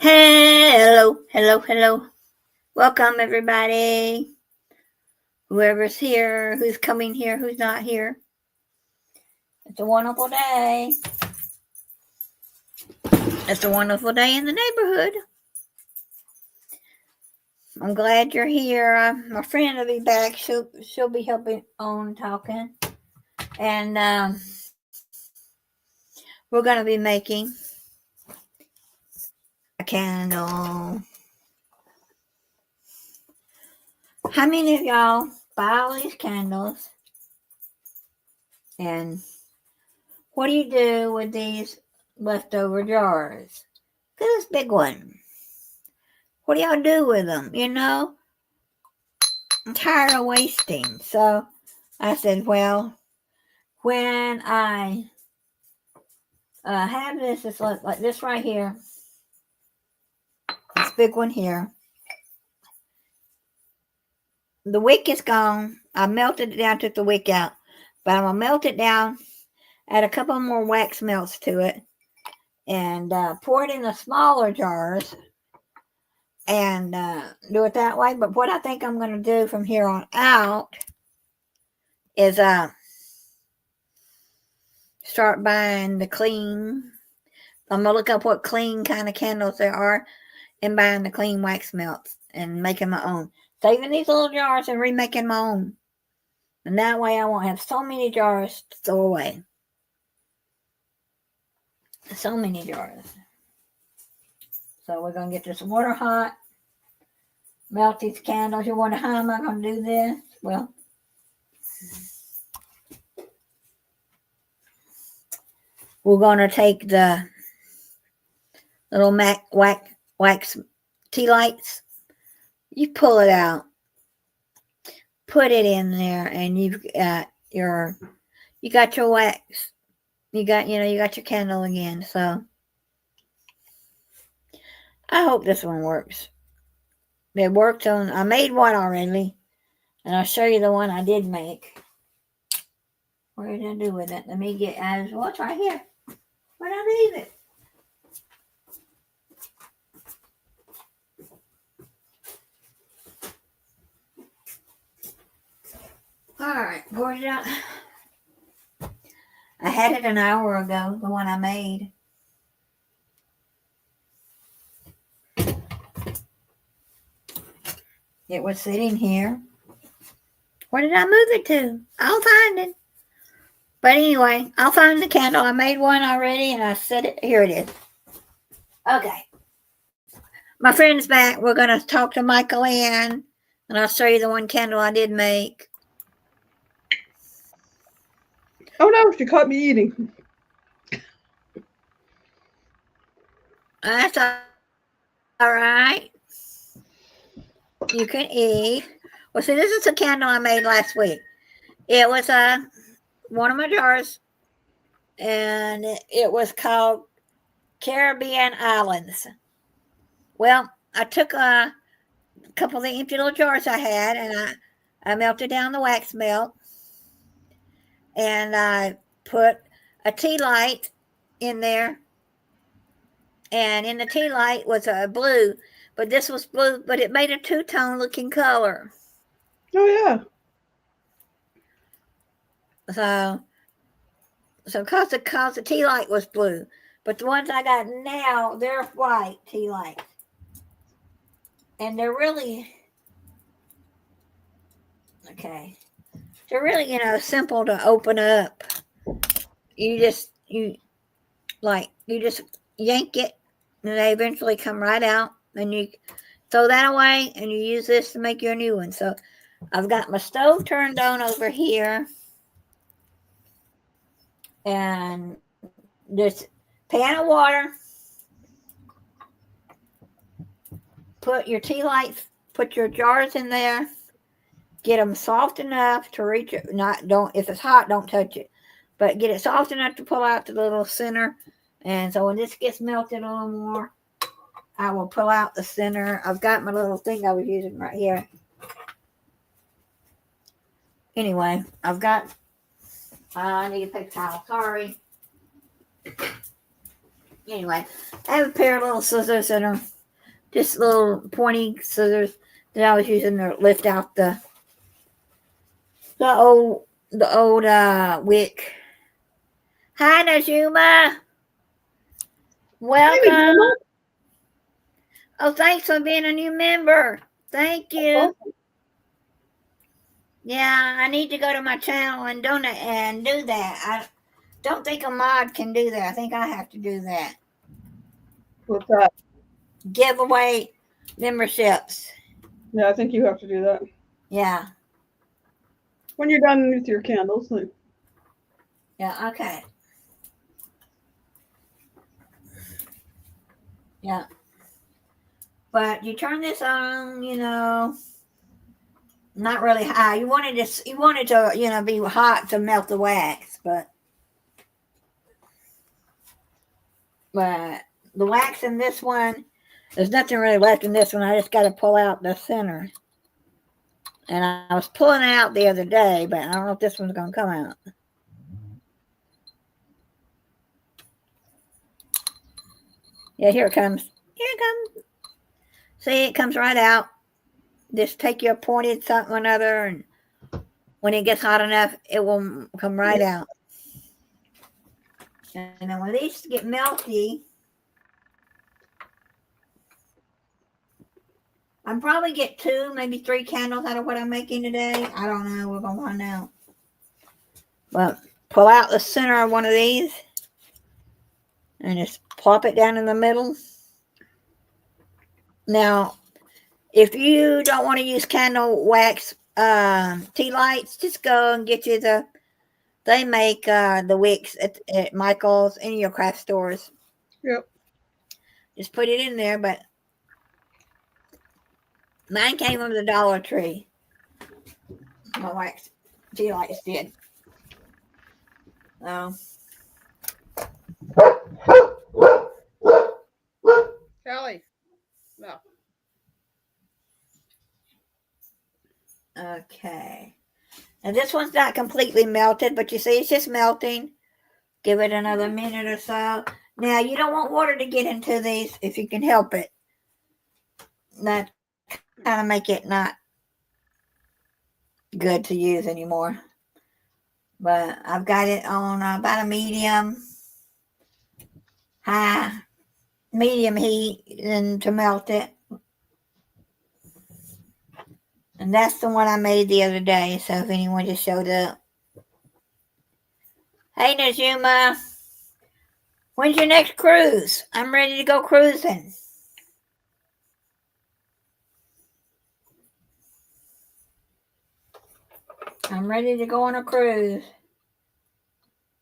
Hello, hello, hello. Welcome, everybody. Whoever's here, who's coming here, who's not here. It's a wonderful day. It's a wonderful day in the neighborhood. I'm glad you're here. My friend will be back. She'll be helping on talking. And we're going to be making a candle. How many of y'all buy all these candles? And what do you do with these leftover jars? This big one. What do y'all do with them? I'm tired of wasting. So I said, well, when I have this, it's like this right here. This big one here. The wick is gone. I melted it down, took the wick out. But I'm going to melt it down, add a couple more wax melts to it, and pour it in the smaller jars and do it that way. But what I think I'm going to do from here on out is start buying the clean. I'm going to look up what clean kind of candles there are and buying the clean wax melts and making my own. Saving these little jars and remaking my own. And that way I won't have so many jars to throw away. So many jars. So we're going to get this water hot. Melt these candles. You wonder how am I going to do this? Well, we're going to take the little wax tea lights. You pull it out. Put it in there, and you got your wax. You got your candle again. So I hope this one works. It worked on. I made one already, and I'll show you the one I did make. What did I do with it? Let me get out. Well, it's right here. Where did I leave it? All right, poured it out. I had it an hour ago, the one I made. It was sitting here. Where did I move it to? I'll find it. But anyway, I'll find the candle. I made one already, and I set it. Here it is. Okay. My friend's back. We're going to talk to Michael Ann, and I'll show you the one candle I did make. Oh no, she caught me eating. That's all right. You can eat. Well, see, this is a candle I made last week. It was one of my jars, and it was called Caribbean Islands. Well, I took a couple of the empty little jars I had, and I melted down the wax melt, and I put a tea light in there, and in the tea light was a blue, but this was blue, but it made a two-tone looking color. Oh yeah. So cause the tea light was blue, but the ones I got now, they're white tea lights, and they're really okay. They're really simple to open up. You just yank it, and they eventually come right out, and you throw that away, and you use this to make your new one. So I've got my stove turned on over here, and this pan of water. Put your tea lights, put your jars in there. Get them soft enough to reach it. If it's hot, don't touch it. But get it soft enough to pull out the little center. And so when this gets melted a little more, I will pull out the center. I've got my little thing I was using right here. Anyway, I need a paper towel. Sorry. Anyway, I have a pair of little scissors in her. just little pointy scissors that I was using to lift out the old wick. Hi, Najuma. Welcome. Maybe, Oh, thanks for being a new member. Thank you. Yeah, I need to go to my channel and donate and do that. I don't think a mod can do that. I think I have to do that. What's that? Give away memberships. Yeah, I think you have to do that. Yeah. When you're done with your candles. Like, Yeah, okay. Yeah. But you turn this on, not really high. You wanted to, be hot to melt the wax, but the wax in this one, there's nothing really left in this one. I just got to pull out the center. And I was pulling it out the other day, but I don't know if this one's going to come out. Yeah, here it comes. Here it comes. See, it comes right out. Just take your pointed something or another, and when it gets hot enough, it will come right out. And then when these get melty, I'll probably get 2, maybe 3 candles out of what I'm making today. I don't know. We're going to find out. But pull out the center of one of these and just plop it down in the middle. Now, if you don't want to use candle wax tea lights, just go and get you they make the wicks at Michael's, any of your craft stores. Yep. Just put it in there, but mine came from the Dollar Tree. My wax tea lights did. Callie. No. Okay. Now this one's not completely melted, but you see it's just melting. Give it another minute or so. Now you don't want water to get into these if you can help it. That kind of make it not good to use anymore. But I've got it on about a medium heat and to melt it. And that's the one I made the other day. So if anyone just showed up. Hey, Najuma. When's your next cruise? I'm ready to go cruising. I'm ready to go on a cruise.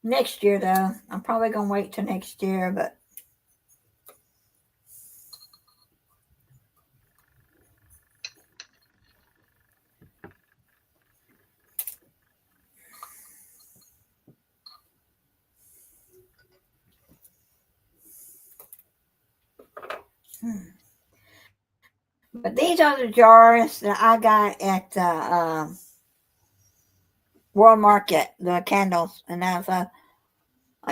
Next year, though. I'm probably going to wait till next year, but But these are the jars that I got at the World Market, the candles. And I'm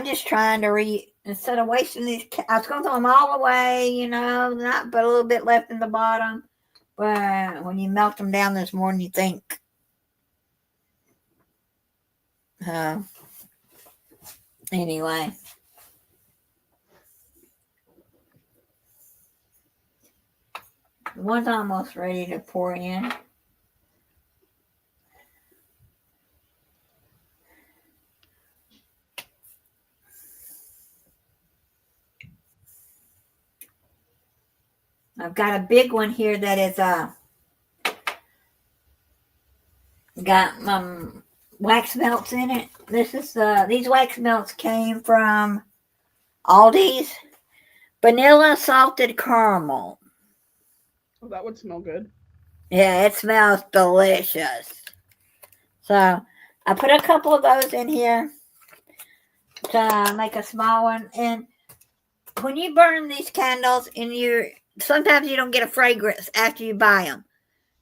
just trying to instead of wasting these, I was going to throw them all away, not but a little bit left in the bottom. But when you melt them down, there's more than you think. Anyway. The one's almost ready to pour in. I've got a big one here that is got wax melts in it. These wax melts came from Aldi's. Vanilla salted caramel. Oh, that would smell good. Yeah, it smells delicious. So I put a couple of those in here to make a small one. And when you burn these candles, sometimes you don't get a fragrance after you buy them.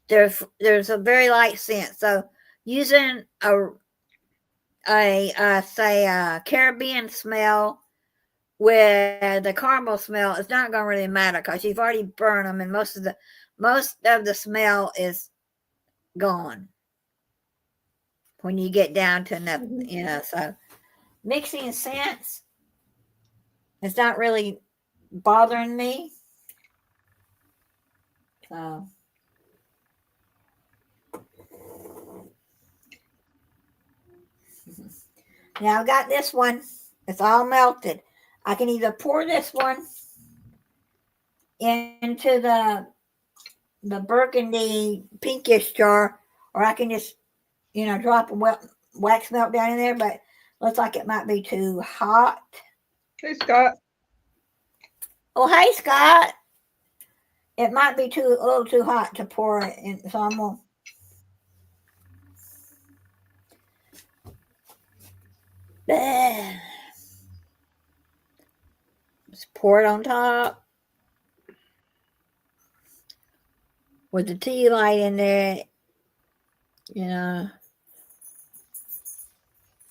There's a very light scent. So using a Caribbean smell with the caramel smell, it's not going to really matter because you've already burned them, and most of the smell is gone when you get down to nothing. You know, so mixing scents is not really bothering me. So. Now I've got this one. It's all melted. I can either pour this one into the burgundy pinkish jar, or I can just, drop a wax melt down in there, but looks like it might be too hot. Hey, Scott. Oh, hey, Scott. It might be a little too hot to pour it in, so I'm going to just pour it on top with the tea light in there.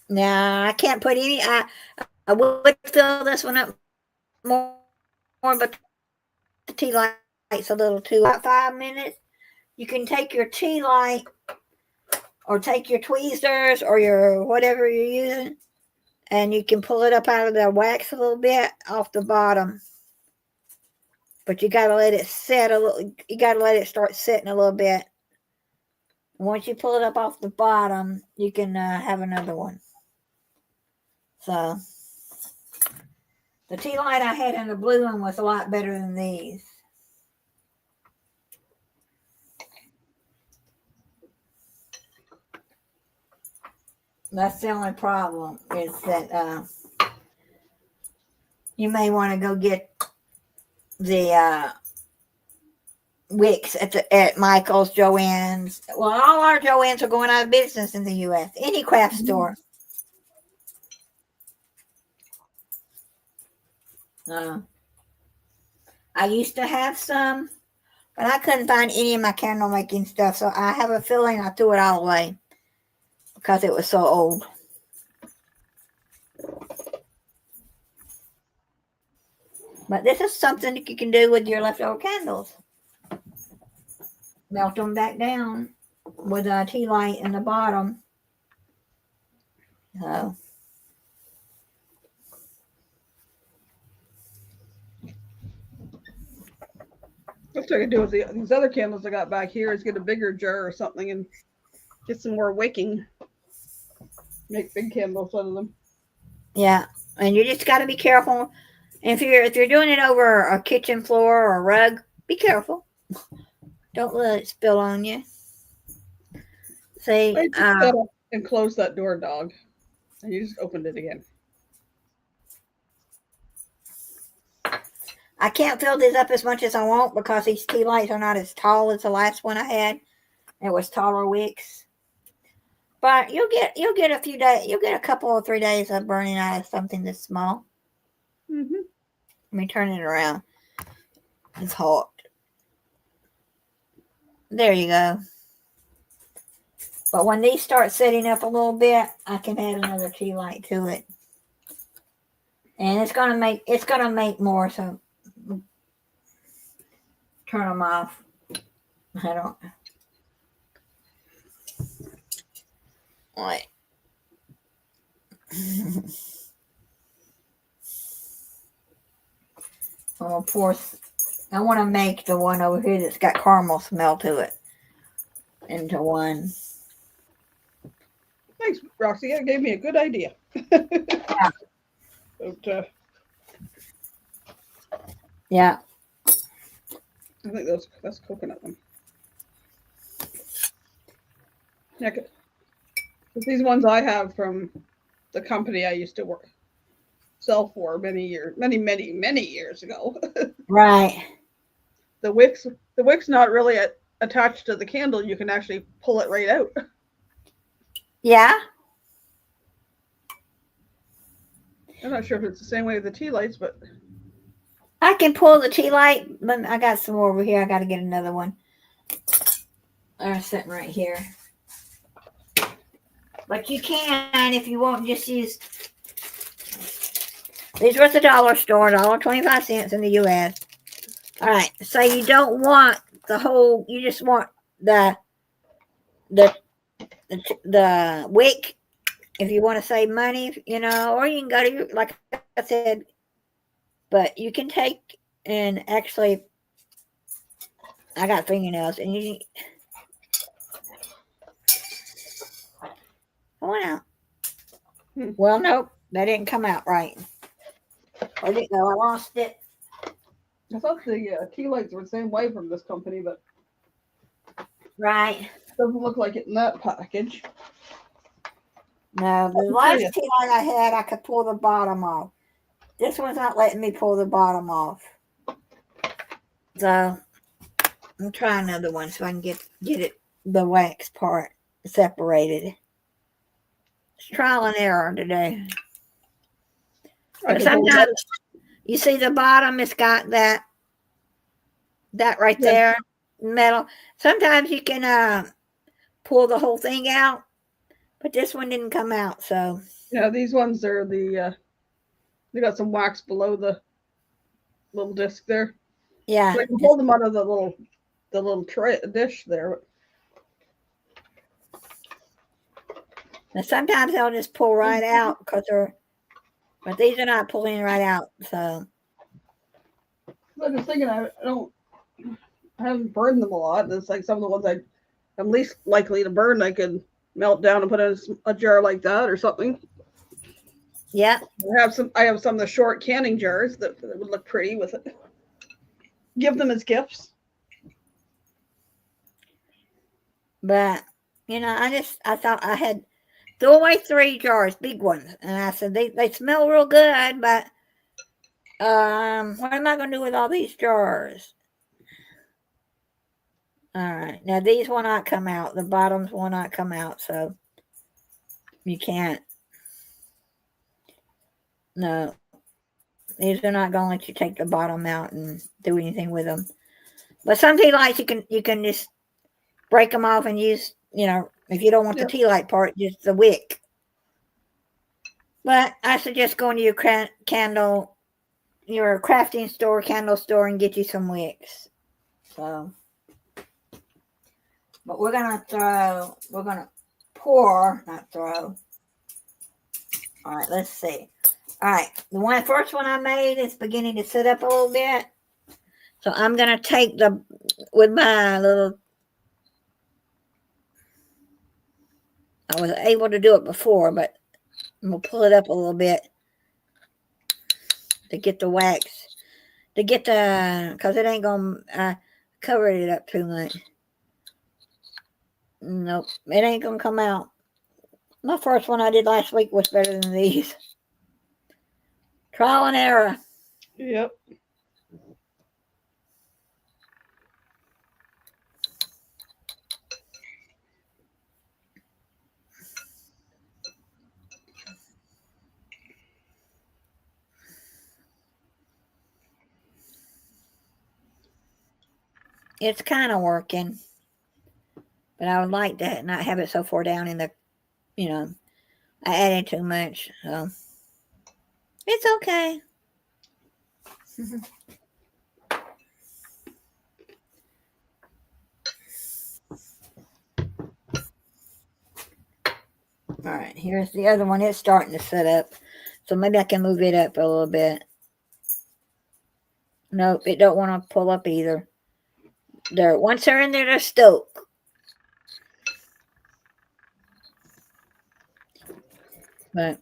Now I can't put any. I would fill this one up more, but the tea light's a little too. About 5 minutes, you can take your tea light, or take your tweezers, or your whatever you're using, and you can pull it up out of the wax a little bit off the bottom. But you got to let it set a little. You got to let it start setting a little bit. Once you pull it up off the bottom, you can have another one. So the tea light I had in the blue one was a lot better than these. That's the only problem, is that you may want to go get the wicks at Michael's, Joann's. Well, all our Joann's are going out of business in the U.S. Any craft store. I used to have some, but I couldn't find any of my candle making stuff, so I have a feeling I threw it all away because it was so old. But this is something that you can do with your leftover candles. Melt them back down with a tea light in the bottom. So. What I could do with these other candles I got back here is get a bigger jar or something and get some more wicking. Make big candles out of them. Yeah, and you just got to be careful. And if you're doing it over a kitchen floor or a rug, be careful. Don't let it spill on you. See, I just gotta and close that door, dog. And you just opened it again. I can't fill this up as much as I want because these tea lights are not as tall as the last one I had. It was taller wicks. But you'll get a few days. You'll get a couple or 3 days of burning out of something this small. Mm-hmm. Let me turn it around. It's hot. There you go. But when these start setting up a little bit, I can add another tea light to it. And it's gonna make more, so turn them off. I don't. Wait. I'm gonna pour. I want to make the one over here that's got caramel smell to it into one. Thanks, Roxy. That gave me a good idea. Yeah. But, yeah. I think that's coconut one. Yeah, these ones I have from the company I used to sell for many years ago. Right. The wick's not really attached to the candle. You can actually pull it right out. Yeah. I'm not sure if it's the same way with the tea lights, but I can pull the tea light, but I got some more over here. I got to get another one. They're sitting right here. But you can, if you want, just use These were at the dollar store, $1.25 in the US. All right. So you don't want the whole, you just want the the the wick if you want to save money, or you can go to your, like I said, but you can take and actually, I got fingernails, and you come on out. Well, nope, that didn't come out right. Or didn't know I lost it. I thought the tea lights were the same way from this company, but Right. doesn't look like it in that package. No, the last tea light I had, I could pull the bottom off. This one's not letting me pull the bottom off. So I'll try another one so I can get it, the wax part separated. It's trial and error today. But sometimes you see the bottom, it's got that right there, metal. Sometimes you can pull the whole thing out, but this one didn't come out. So yeah, these ones are they got some wax below the little disc there. Yeah, so I can pull them out of the little tray dish there. And sometimes they'll just pull right out because but these are not pulling right out. So I was thinking I haven't burned them a lot. And it's like some of the ones I'm least likely to burn, I could melt down and put in a jar like that or something. Yeah. I have some of the short canning jars that would look pretty with it. Give them as gifts. But I thought I had threw away 3 jars, big ones, and I said they smell real good, but what am I going to do with all these jars? All right, now these will not come out. The bottoms will not come out, so you can't. No, these are not going to let you take the bottom out and do anything with them. But some tea lights you can just break them off and use. If you don't want the tea light part, just the wick. But I suggest going to your crafting store, candle store, and get you some wicks. So, but we're gonna pour, not throw. All right, let's see. All right, the first one I made is beginning to sit up a little bit. So I'm gonna take with my little. I was able to do it before, but I'm gonna pull it up a little bit to get the wax, because it ain't gonna cover it up too much. Nope, it ain't gonna come out. My first one I did last week was better than these. Trial and error. Yep. It's kind of working, but I would like to not have it so far down in the, I added too much, so it's okay. All right, here's the other one. It's starting to set up, so maybe I can move it up a little bit. Nope, it don't want to pull up either. Once they're in there, they're stoked. But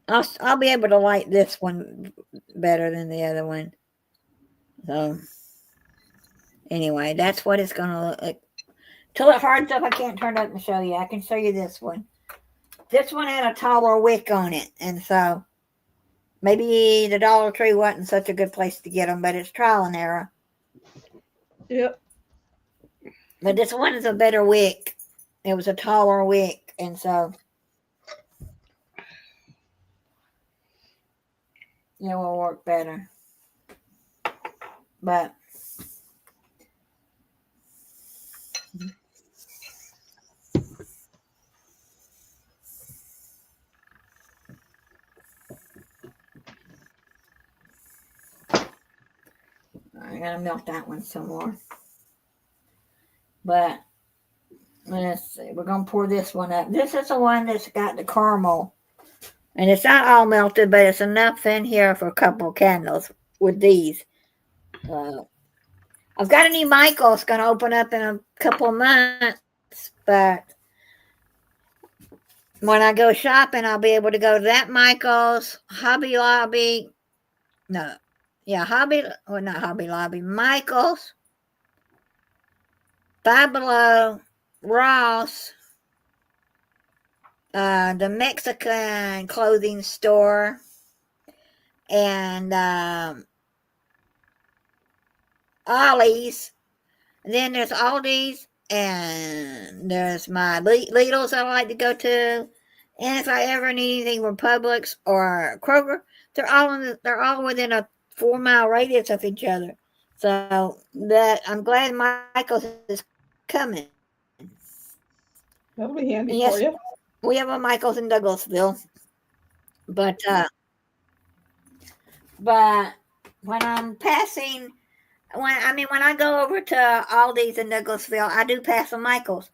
I'll be able to light this one better than the other one. So anyway, that's what it's gonna look like. Till it hardens up, I can't turn it up and show you. I can show you this one. This one had a taller wick on it, and so maybe the Dollar Tree wasn't such a good place to get them, but it's trial and error. Yep. But this one is a better wick. It was a taller wick, and so it will work better. But gonna melt that one some more. But let's see. We're gonna pour this one up. This is the one that's got the caramel, and it's not all melted, but it's enough in here for a couple of candles with these. I've got a new Michael's going to open up in a couple of months, but when I go shopping, I'll be able to go to that Michael's, Hobby Lobby. No, yeah, not Hobby Lobby, Michael's, Five Below, Ross, the Mexican clothing store, and Ollie's. And then there's Aldi's, and there's my Lidl's I like to go to. And if I ever need anything from Publix or Kroger, they're all within a 4-mile radius of each other. So that I'm glad Michael's is coming. That'll be handy for you. We have a Michael's in Douglasville, but when I'm passing, when I go over to Aldi's in Douglasville, I do pass a Michael's,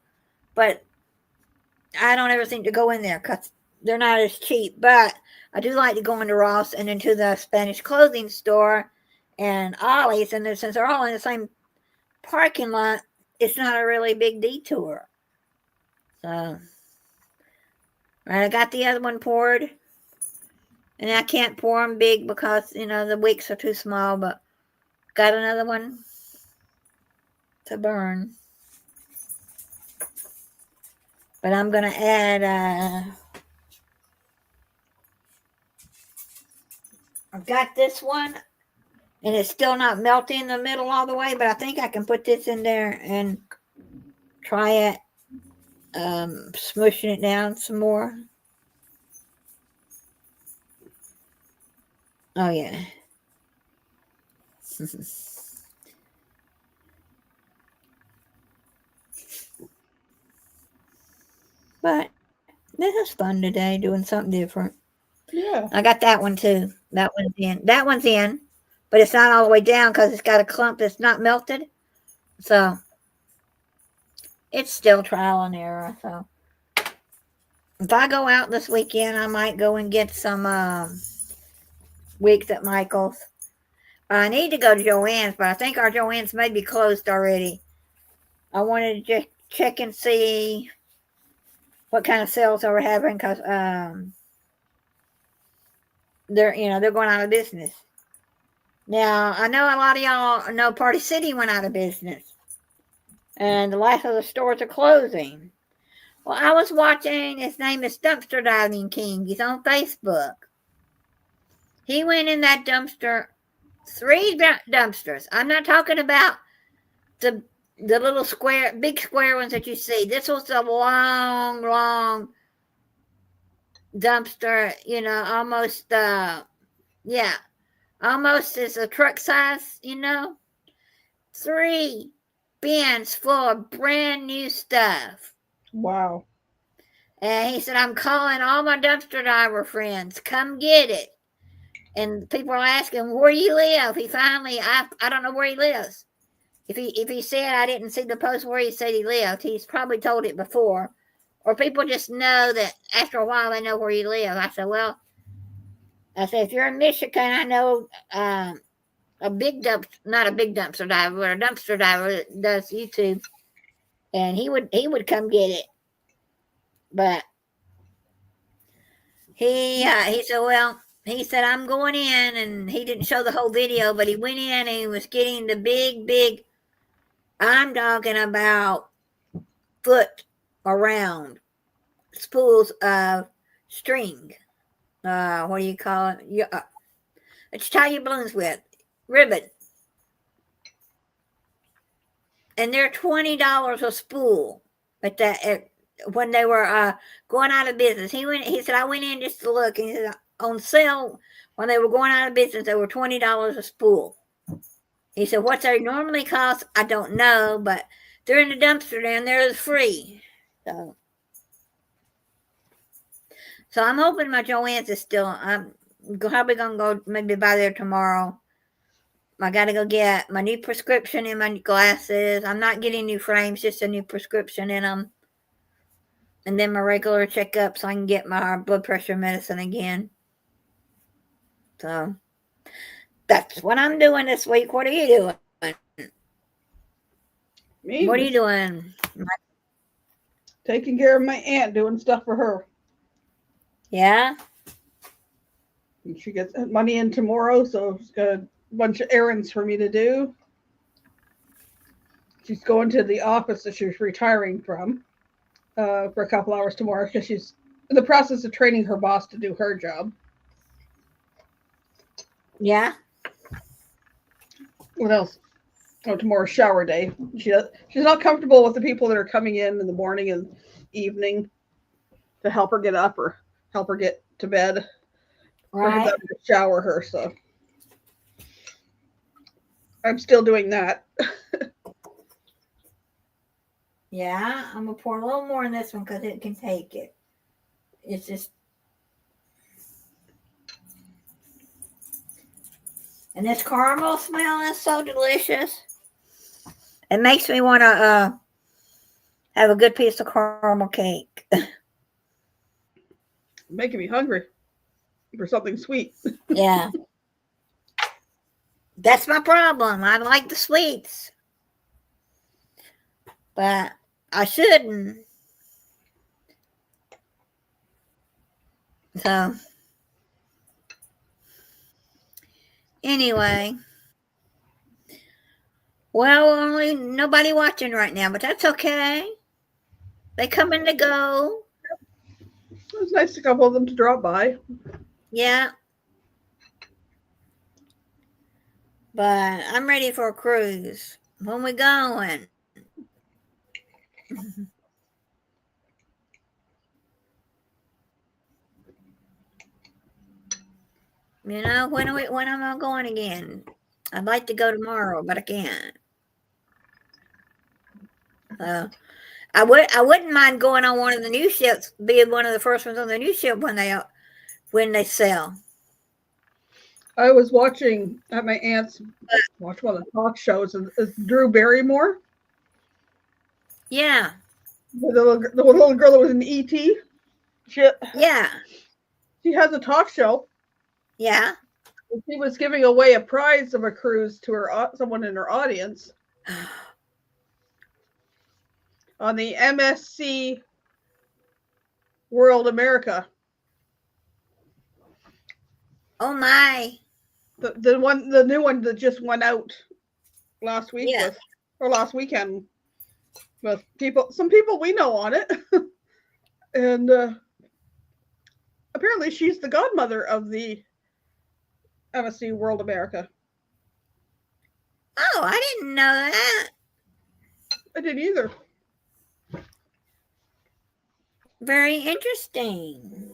but I don't ever seem to go in there because they're not as cheap. But I do like to go into Ross and into the Spanish clothing store and Ollie's, and since they're all in the same parking lot, it's not a really big detour. So, right, I got the other one poured, and I can't pour them big because the wicks are too small. But got another one to burn. But I'm gonna add. I've got this one, and it's still not melting in the middle all the way, but I think I can put this in there and try it, smushing it down some more. Oh, yeah. But this is fun today, doing something different. Yeah. I got that one too. That one's in, but it's not all the way down because it's got a clump that's not melted. So it's still trial and error. So if I go out this weekend, I might go and get some wicks at Michael's. I need to go to Joann's, but I think our Joann's may be closed already. I wanted to just check and see what kind of sales they were having because they're going out of business. Now, I know a lot of y'all know Party City went out of business, and the last of the stores are closing. Well, I was watching, his name is Dumpster Diving King. He's on Facebook. He went in that dumpster, 3 dumpsters. I'm not talking about the little big square ones that you see. This was a long, long dumpster, almost, almost as a truck size, 3 bins full of brand new stuff. Wow. And he said, I'm calling all my dumpster diver friends. Come get it. And people are asking, where you live? He finally, I don't know where he lives. If he said I didn't see the post where he said he lived, he's probably told it before. Or people just know that after a while they know where you live. I said, if you're in Michigan, I know not a big dumpster diver, but a dumpster diver that does YouTube. And he would come get it. But he said, I'm going in, and he didn't show the whole video, but he went in and he was getting the big, I'm talking about foot around spools of string. What do you call it? It's tie your balloons with. Ribbon. And they're $20 a spool when they were going out of business. He said, I went in just to look, and he said, on sale, when they were going out of business, they were $20 a spool. He said, what they normally cost, I don't know, but they're in the dumpster down there, it's free. So I'm hoping my Joann's is still, I'm probably going to go maybe by there tomorrow I got to go get my new prescription in my glasses. I'm not getting new frames, just a new prescription in them. And then my regular checkup so I can get my blood pressure medicine again. So that's what I'm doing this week. What are you doing? Me? What are you doing? Taking care of my aunt, doing stuff for her. Yeah? And she gets money in tomorrow, so she's got a bunch of errands for me to do. She's going to the office that she's retiring from for a couple hours tomorrow because she's in the process of training her boss to do her job. Yeah? What else? Oh, tomorrow's shower day. She's not comfortable with the people that are coming in the morning and evening to help her get up or help her get to bed. For Right. them to shower her, so I'm still doing that. Yeah, I'm going to pour a little more in this one because it can take it. It's just. And this caramel smell is so delicious. It makes me want to have a good piece of caramel cake. Making me hungry for something sweet. Yeah. That's my problem. I like the sweets. But I shouldn't. So, anyway. Well, only nobody watching right now, but that's okay. They come in to go. It was nice a couple of them to drop by. Yeah. But I'm ready for a cruise. When we going? You know, when am I going again? I'd like to go tomorrow, but I can't. I wouldn't mind going on one of the new ships, being one of the first ones on the new ship when they sail. I was watching at my aunt's watch one of the talk shows. Is Drew Barrymore? Yeah. The little girl that was in E.T. Yeah. She has a talk show. Yeah. She was giving away a prize of a cruise to someone in her audience on the MSC World America. Oh my. The new one that just went out last week Yeah. or last weekend with some people we know on it. And apparently she's the godmother of the MSC World America. Oh, I didn't know that. I didn't either. Very interesting.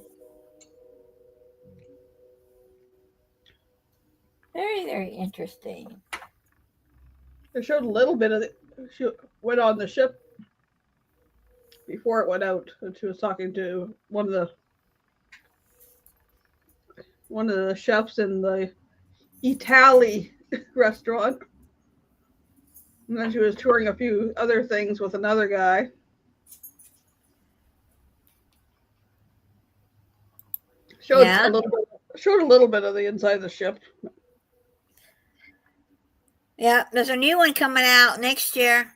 Very, very interesting. They showed a little bit of it. She went on the ship before it went out, and she was talking to one of the chefs in the Italy restaurant. And then she was touring a few other things with another guy. Showed a little bit of the inside of the ship. Yeah, there's a new one coming out next year.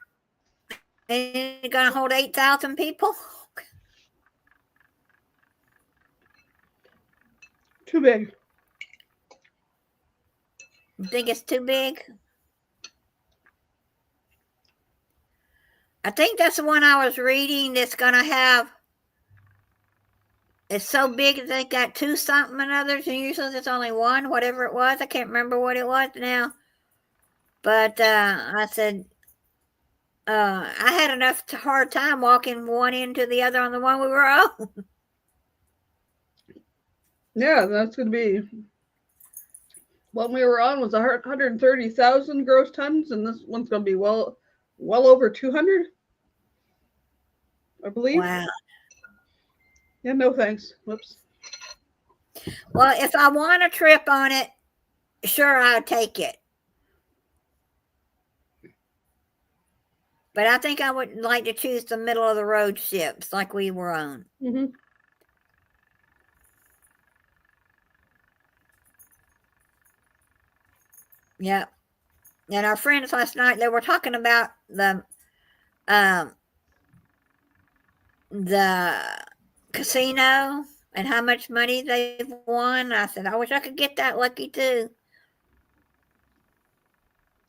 It's going to hold 8,000 people. Too big. You think it's too big? I think that's the one I was reading that's going to have. It's so big that they got two something and others, and usually it's only one, whatever it was. I can't remember what it was now. But I said, I had enough hard time walking one end to the other on the one we were on. Yeah, that's going to be. One we were on was 130,000 gross tons, and this one's going to be well over 200, I believe. Wow. Yeah, no thanks. Whoops. Well, if I want a trip on it, sure, I'll take it. But I think I would like to choose the middle of the road ships like we were on. Mm-hmm. Yep. And our friends last night, they were talking about the casino and how much money they've won. I said, I wish I could get that lucky too.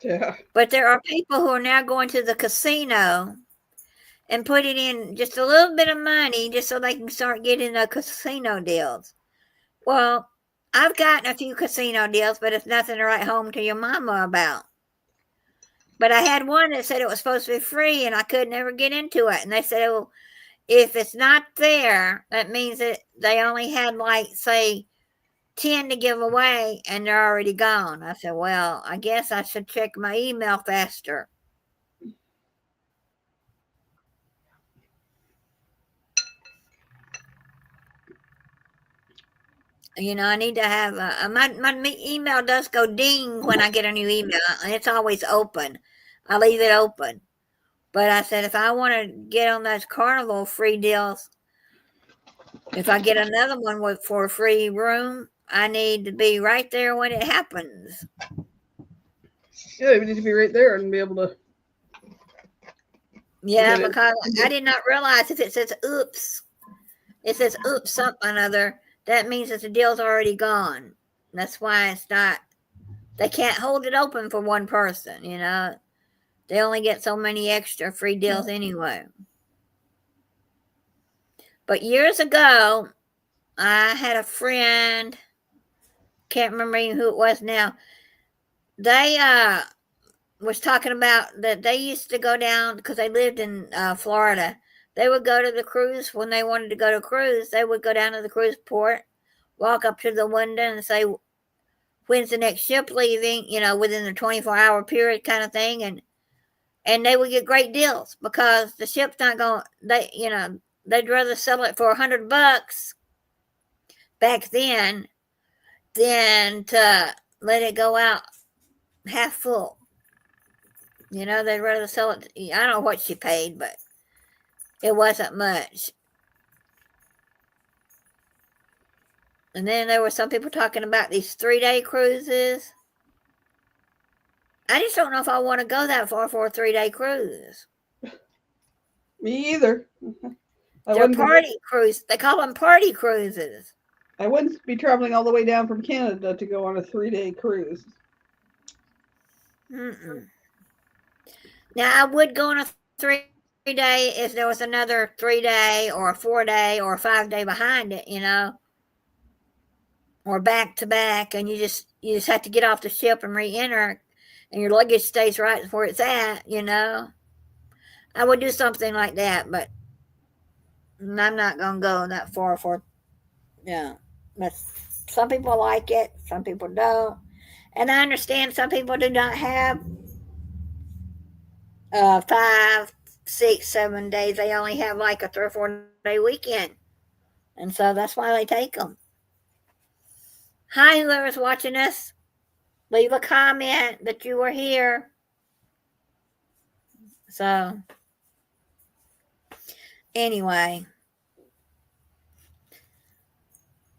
Yeah. But there are people who are now going to the casino and putting in just a little bit of money just so they can start getting the casino deals. Well, I've gotten a few casino deals, but it's nothing to write home to your mama about. But I had one that said it was supposed to be free and I could never get into it. And they said, oh, if it's not there, that means that they only had, like, say, 10 to give away and they're already gone. I said, well, I guess I should check my email faster. I need to have my email does go ding when I get a new email. It's always open. I leave it open. But I said, if I want to get on those Carnival free deals, if I get another one for a free room, I need to be right there when it happens. Yeah, we need to be right there and be able to. Yeah, because I did not realize if it says oops something other, that means that the deal's already gone. That's why it's not, they can't hold it open for one person, They only get so many extra free deals anyway. But years ago, I had a friend, can't remember even who it was now. They was talking about that they used to go down because they lived in Florida. They would go to the cruise when they wanted to go to cruise. They would go down to the cruise port, walk up to the window and say, when's the next ship leaving, within the 24-hour period kind of thing. And they would get great deals because the ship's not going, they'd rather sell it for $100 back then than to let it go out half full. They'd rather sell it. I don't know what she paid, but it wasn't much. And then there were some people talking about these 3-day cruises. I just don't know if I want to go that far for a 3-day cruise. Me either. They're party cruise. They call them party cruises. I wouldn't be traveling all the way down from Canada to go on a 3-day cruise. Mm-mm. Now, I would go on a 3-day if there was another 3-day or a 4-day or a 5-day behind it, or back to back, and you just have to get off the ship and re-enter, and your luggage stays right where it's at, I would do something like that, but I'm not going to go that far for, but some people like it, some people don't, and I understand some people do not have 5, 6, 7 days. They only have like a 3 or 4 day weekend, and so that's why they take them. Hi, whoever's watching us. Leave a comment that you were here. So, anyway.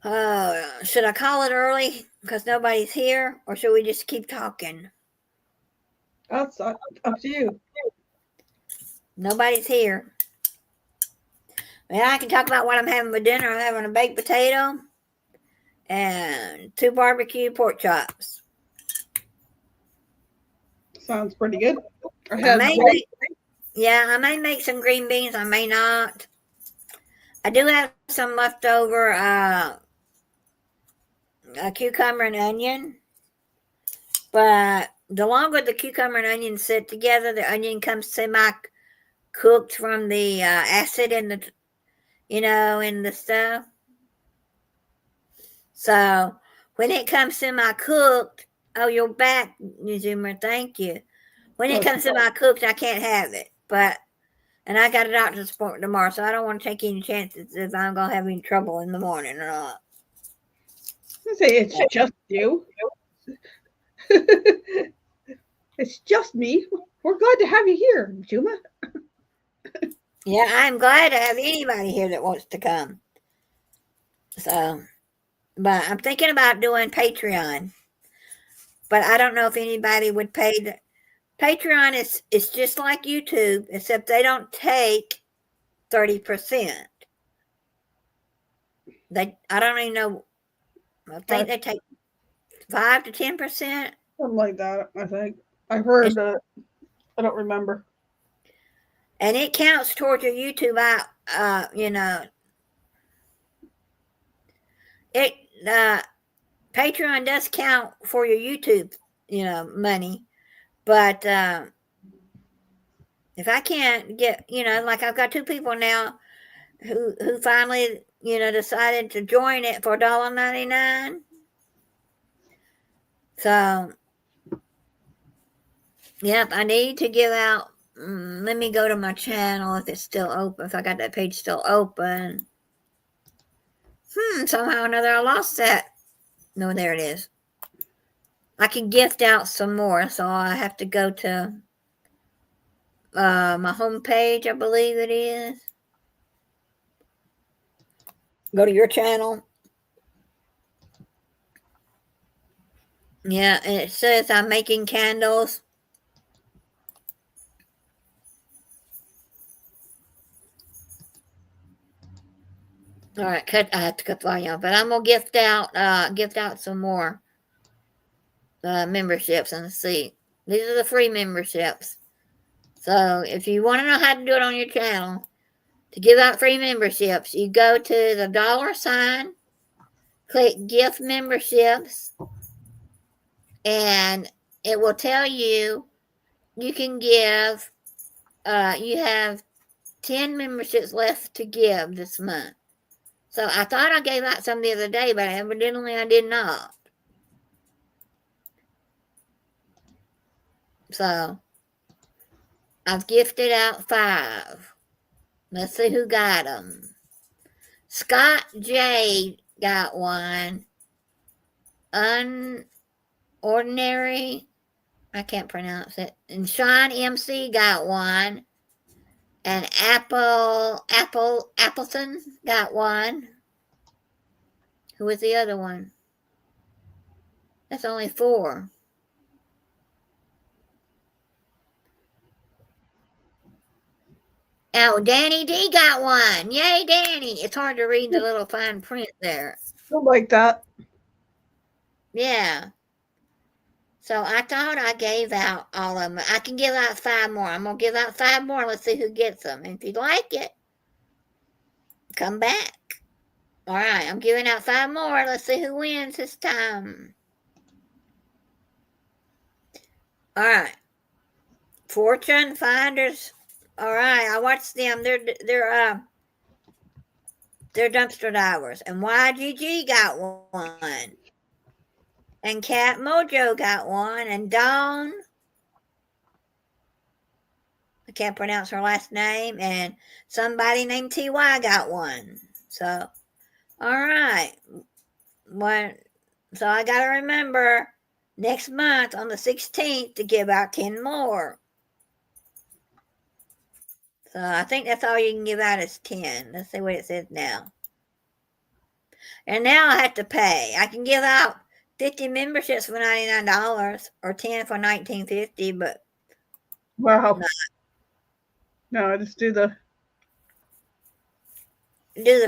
Should I call it early because nobody's here, or should we just keep talking? That's up to you. Nobody's here. Well, I can talk about what I'm having for dinner. I'm having a baked potato and 2 barbecue pork chops. Sounds pretty good. I may make some green beans. I may not. I do have some leftover cucumber and onion. But the longer the cucumber and onion sit together, the onion comes semi-cooked from the acid in the, in the stuff. So when it comes semi-cooked, oh, you're back, New Zoomer, thank you. When it comes semi-cooked, I can't have it. And I got a doctor's appointment tomorrow, so I don't want to take any chances if I'm going to have any trouble in the morning or not. I say it's just you. It's just me. We're glad to have you here, Juma. Yeah, I'm glad to have anybody here that wants to come. So, but I'm thinking about doing Patreon. But I don't know if anybody would pay. Patreon is just like YouTube, except they don't take 30%. I don't even know. I think they take 5 to 10%. Something like that, I think. I've heard that. I don't remember. And it counts towards your YouTube out. It Patreon does count for your YouTube, money. But if I can't get, like I've got 2 people now who finally, decided to join it for $1.99. So, yep, I need to give out. Let me go to my channel if it's still open. If I got that page still open. Somehow or another I lost that. No, there it is. I can gift out some more, so I have to go to my home page, I believe it is. Go to your channel. Yeah, and it says I'm making candles. All right, I have to cut the volume, but I'm gonna gift out some more memberships, and see. These are the free memberships. So if you want to know how to do it on your channel, to give out free memberships, you go to the $, click gift memberships, and it will tell you can give. You have 10 memberships left to give this month. So I thought I gave out some the other day, but evidently I did not. So I've gifted out 5. Let's see who got them. Scott J got one. Unordinary, I can't pronounce it. And Sean MC got one. And Appleton got one. Who was the other one? That's only 4. Oh, Danny D got one. Yay, Danny. It's hard to read the little fine print there. Something like that. Yeah. So I thought I gave out all of them. I can give out 5 more. I'm going to give out 5 more. Let's see who gets them. And if you like it, come back. All right, I'm giving out 5 more. Let's see who wins this time. All right. Fortune Finders. All right, I watched them. They're dumpster divers. And YGG got one. And Cat Mojo got one. And Dawn, I can't pronounce her last name. And somebody named TY got one. So, all right. So I got to remember next month on the 16th to give out 10 more. So I think that's all you can give out is 10. Let's see what it says now. And now I have to pay. I can give out 50 memberships for $99 or 10 for $19.50, but wow. No, I just do the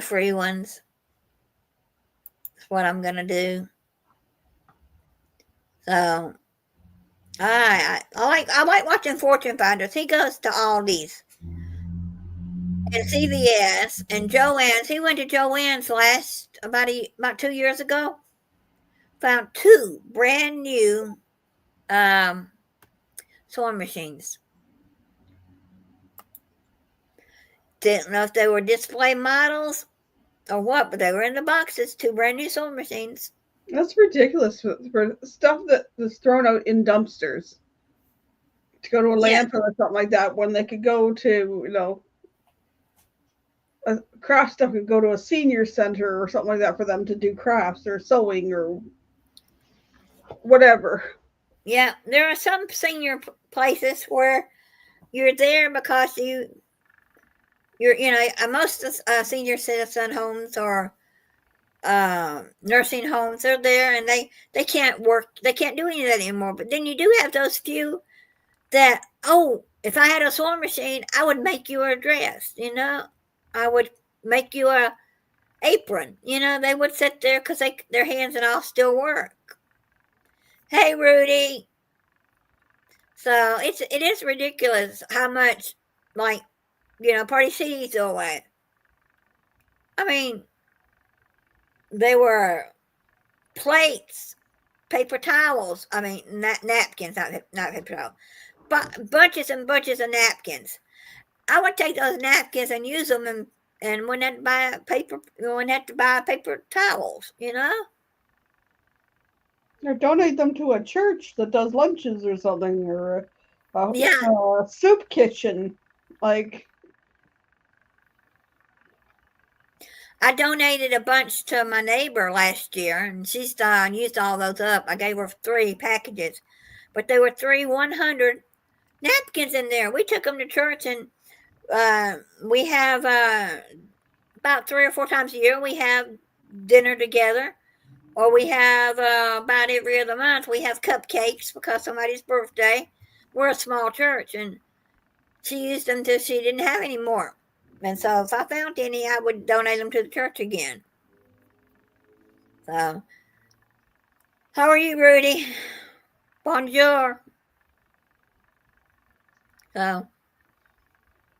free ones. That's what I'm gonna do. So I like watching Fortune Finders. He goes to Aldi's and CVS and Joann's. He went to Joann's about 2 years ago. Found 2 brand new sewing machines. Didn't know if they were display models or what, but they were in the boxes. 2 brand new sewing machines. That's ridiculous for stuff that was thrown out in dumpsters to go to a landfill or something like that, when they could go to, craft stuff could go to a senior center or something like that for them to do crafts or sewing or whatever. Yeah, there are some senior places where you're there because most senior citizen homes or nursing homes, they're there and they can't work, they can't do any of that anymore. But then you do have those few that, oh, if I had a sewing machine, I would make you a dress, I would make you a apron, they would sit there because their hands and all still work. Hey, Rudy. So it is ridiculous how much, like, Party City's throw away. I mean, they were plates, paper towels. I mean, napkins, not paper towels, but bunches and bunches of napkins. I would take those napkins and use them, and wouldn't have to buy paper towels. Or donate them to a church that does lunches or something, or Yeah. a soup kitchen. Like, I donated a bunch to my neighbor last year, and she's used all those up. I gave her 3 packages, but there were 100 napkins in there. We took them to church, and we have about 3 or 4 times a year we have dinner together, or we have about every other month we have cupcakes because somebody's birthday. We're a small church, and she used them till she didn't have any more. And so if I found any, I would donate them to the church again. So, how are you, Rudy? Bonjour. So,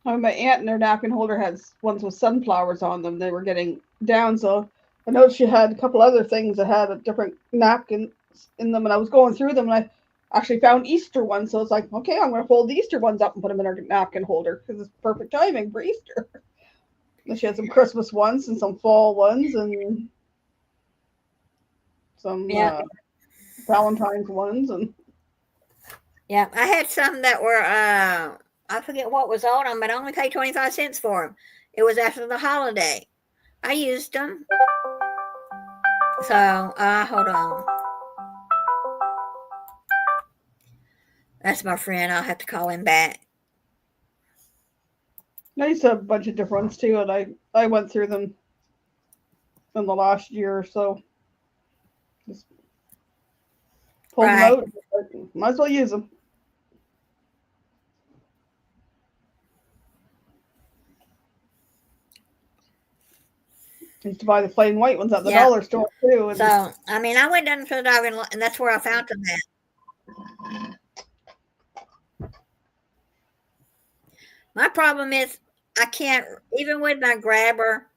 my aunt and their napkin holder had ones with sunflowers on them. They were getting down, so I noticed she had a couple other things that had a different napkins in them, and I was going through them, and I actually found Easter ones. So it's like, okay, I'm going to fold the Easter ones up and put them in our napkin holder because it's perfect timing for Easter. And she had some Christmas ones and some fall ones and some Valentine's ones, and yeah, I had some that were I forget what was on them, but I only paid 25 cents for them. It was after the holiday. I used them. So, hold on. That's my friend. I'll have to call him back. I used to have a bunch of different ones too, and I went through them in the last year or so. Just pulled them out. Might as well use them. I used to buy the plain white ones at the dollar store too. And so, I mean, I went down to the diving, and that's where I found them at. My problem is I can't, even with my grabber,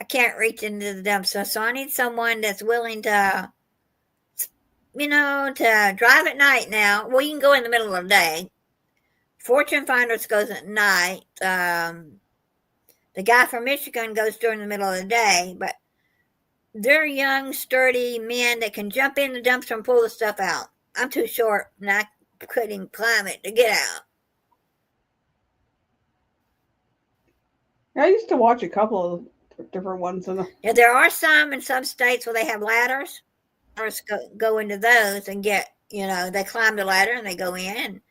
I can't reach into the dumpster. So I need someone that's willing to, to drive at night now. Well, you can go in the middle of the day. Fortune Finders goes at night. The guy from Michigan goes during the middle of the day, but they're young, sturdy men that can jump in the dumpster and pull the stuff out. I'm too short, and I couldn't climb it to get out. I used to watch a couple of different ones. Yeah, there are some in some states where they have ladders. Go into those and get, they climb the ladder and they go in.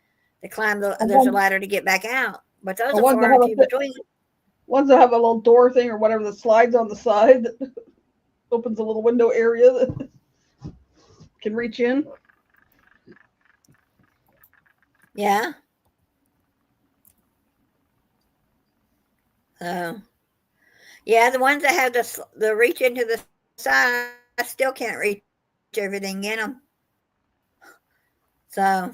They climb there's a ladder to get back out. But those are far and few between. Ones that have a little door thing or whatever that slides on the side that opens a little window area that can reach in. Yeah. Yeah, the ones that have the reach into the side, I still can't reach everything in them. So,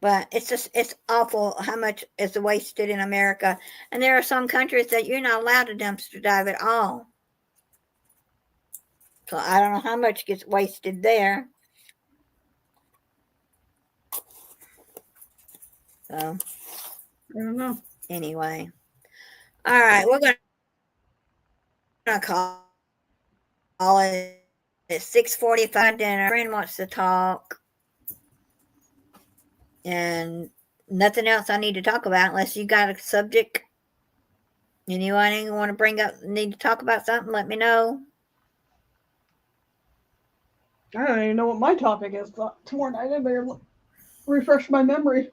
but it's awful how much is wasted in America. And there are some countries that you're not allowed to dumpster dive at all. So I don't know how much gets wasted there. So I don't know. Anyway. All right, we're gonna call it 6:45 dinner. A friend wants to talk. And nothing else I need to talk about unless you got a subject. Anyone want to bring up, need to talk about something, let me know. I don't even know what my topic is tomorrow night. I better refresh my memory.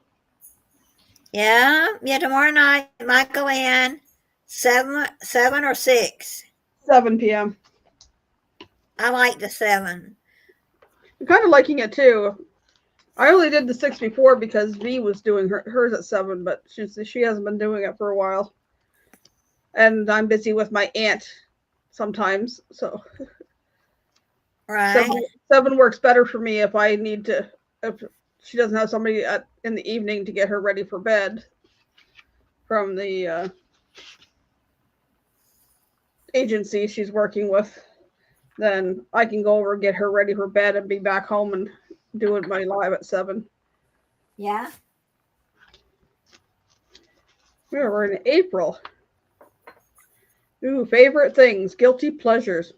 Yeah, tomorrow night, Michael Ann, 7 or 6. 7 p.m. I like the 7. I'm kind of liking it too. I only did the 6 before because V was doing hers at 7, but she hasn't been doing it for a while. And I'm busy with my aunt sometimes, so Right. 7 works better for me if I need to. If she doesn't have somebody in the evening to get her ready for bed from the agency she's working with, then I can go over and get her ready for bed and be back home and do it my live at 7. Yeah. We're in April. Ooh, favorite things, guilty pleasures.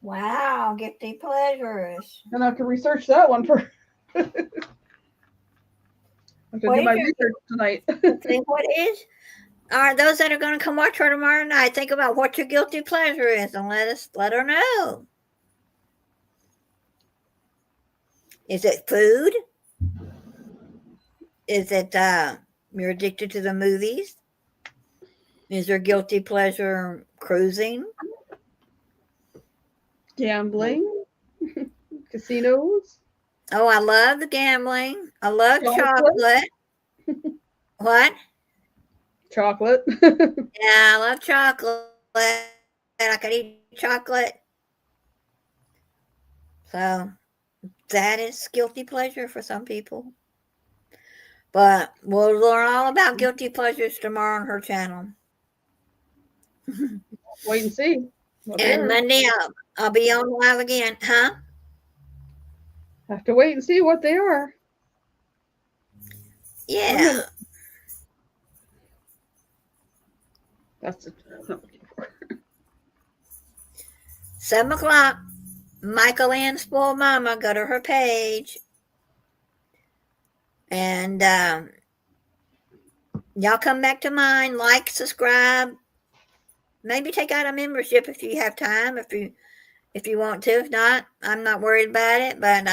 Wow, guilty pleasures. And I have to research that one for. I have to do my research tonight. Think what is? All right, those that are going to come watch her tomorrow night, think about what your guilty pleasure is and let her know. Is it food? Is it you're addicted to the movies? Is your guilty pleasure cruising? Gambling? Casinos? Oh, I love the gambling. I love chocolate. What? Chocolate. Yeah, I love chocolate. I could eat chocolate. So that is guilty pleasure for some people. But we'll learn all about guilty pleasures tomorrow on her channel. Wait and see. And Monday I'll be on live again, huh? Have to wait and see what they are. Yeah. That's what I'm looking for. 7 o'clock. Michael Ann Spoiled Mama. Go to her page. And y'all come back to mine. Like, subscribe. Maybe take out a membership if you have time. If you want to. If not, I'm not worried about it. But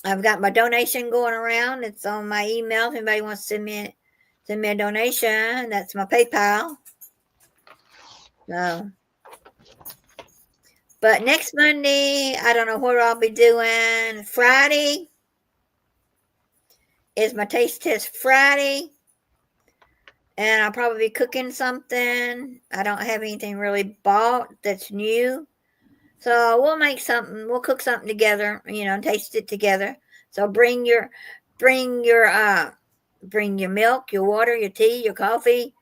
I've got my donation going around. It's on my email. If anybody wants to send me a donation, that's my PayPal. So, but next Monday, I don't know what I'll be doing. Friday is my taste test Friday. And I'll probably be cooking something. I don't have anything really bought that's new. So we'll make something. We'll cook something together, and taste it together. So bring your milk, your water, your tea, your coffee,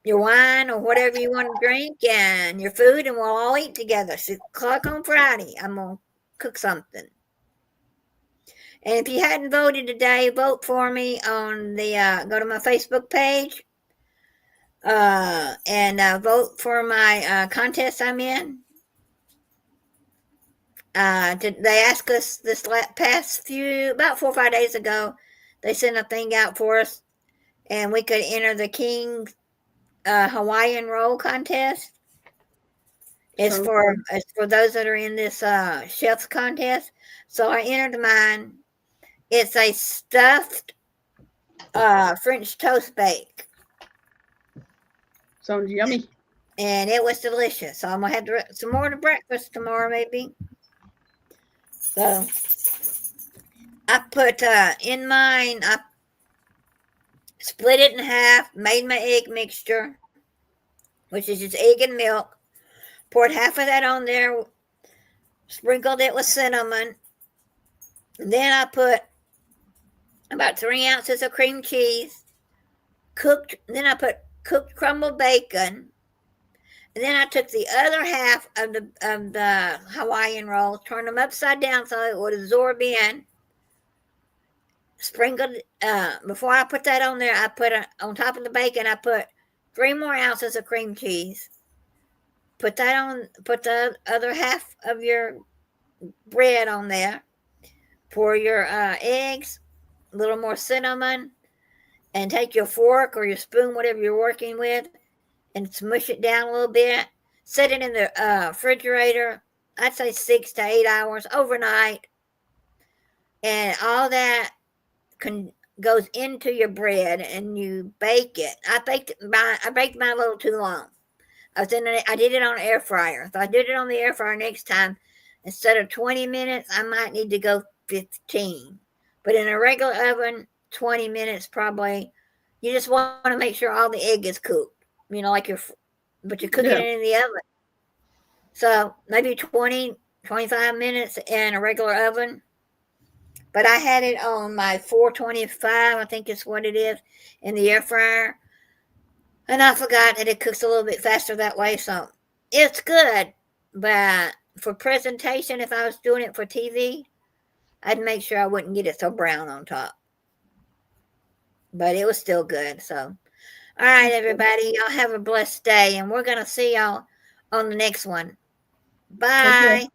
your wine, or whatever you want to drink, and your food, and we'll all eat together. 6 o'clock on Friday. I'm gonna cook something. And if you hadn't voted today, vote for me on the go to my Facebook page and vote for my contest I'm in. They asked us this past about 4 or 5 days ago, they sent a thing out for us, and we could enter the King Hawaiian Roll contest. It's for those that are in this chef's contest. So I entered mine. It's a stuffed French toast bake. Sounds yummy. And it was delicious. So I'm going to have some more to breakfast tomorrow, maybe. So I put in mine, I split it in half, made my egg mixture, which is just egg and milk. Poured half of that on there, sprinkled it with cinnamon. And then I put about 3 ounces of cream cheese, then I put cooked crumbled bacon, and then I took the other half of the Hawaiian rolls, turned them upside down so it would absorb in, sprinkled, before I put that on there, I put on top of the bacon, I put 3 more ounces of cream cheese, put the other half of your bread on there, pour your eggs, a little more cinnamon, and take your fork or your spoon, whatever you're working with, and smush it down a little bit. set it in the refrigerator. I'd say 6 to 8 hours overnight, and all that goes into your bread, and you bake it. I baked mine a little too long. I did it on an air fryer. If I did it on the air fryer next time, instead of 20 minutes, I might need to go 15. But in a regular oven, 20 minutes probably. You just want to make sure all the egg is cooked. But you're cooking Yeah. it in the oven. So maybe 20, 25 minutes in a regular oven. But I had it on my 425, I think is what it is, in the air fryer. And I forgot that it cooks a little bit faster that way. So it's good. But for presentation, if I was doing it for TV, I'd make sure I wouldn't get it so brown on top. But it was still good. So, all right, everybody, y'all have a blessed day. And we're going to see y'all on the next one. Bye.